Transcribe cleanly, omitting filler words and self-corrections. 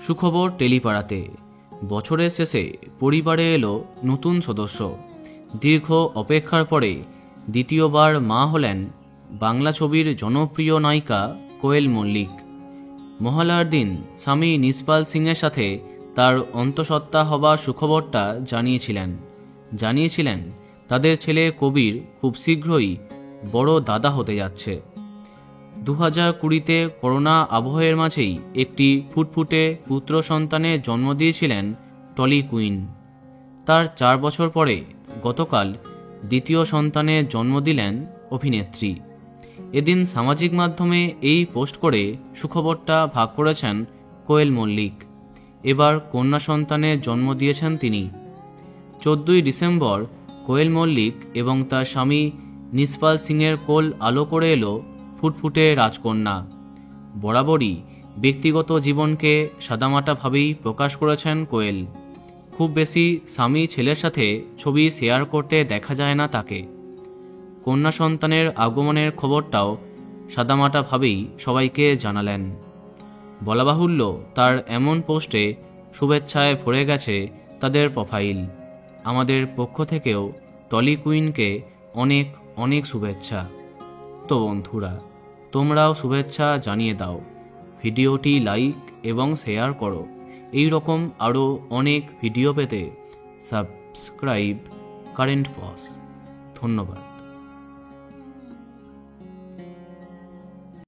সুখবর টেলিপাড়াতে। বছরের শেষে পরিবারে এলো নতুন সদস্য। দীর্ঘ অপেক্ষার পরে দ্বিতীয়বার মা হলেন বাংলা ছবির জনপ্রিয় নায়িকা কোয়েল মল্লিক। মহালয়ার দিন স্বামী নিসপাল সিংয়ের সাথে তার অন্তঃসত্ত্বা হওয়া সুখবরটা জানিয়েছিলেন তাদের ছেলে কবির খুব শীঘ্রই বড় দাদা হতে যাচ্ছে। 2020-তে করোনা আবহের মাঝেই একটি ফুটফুটে পুত্র সন্তানের জন্ম দিয়েছিলেন টলি কুইন। তার 4 বছর পরে গতকাল দ্বিতীয় সন্তানের জন্ম দিলেন অভিনেত্রী। এদিন সামাজিক মাধ্যমে এই পোস্ট করে সুখবরটা ভাগ করেছেন কোয়েল মল্লিক। এবার কন্যা সন্তানের জন্ম দিয়েছেন তিনি। 14ই ডিসেম্বর কোয়েল মল্লিক এবং তার স্বামী নিসপাল সিংয়ের কোল আলো করে এলো ফুটফুটে রাজকন্যা। বরাবরই ব্যক্তিগত জীবনকে সাদামাটাভাবেই প্রকাশ করেছেন কোয়েল। খুব বেশি স্বামী ছেলের সাথে ছবি শেয়ার করতে দেখা যায় না তাকে। কন্যা সন্তানের আগমনের খবরটাও সাদামাটাভাবেই সবাইকে জানালেন। বলা বাহুল্য, তার এমন পোস্টে শুভেচ্ছায় ভরে গেছে তাদের প্রোফাইল। আমাদের পক্ষ থেকেও টলি কুইনকে অনেক অনেক শুভেচ্ছা। তো বন্ধুরা, তোমরাও শুভেচ্ছা জানিয়ে দাও, ভিডিওটি লাইক এবং শেয়ার করো। এই রকম আরও অনেক ভিডিও পেতে সাবস্ক্রাইব কারেন্ট পজ। ধন্যবাদ।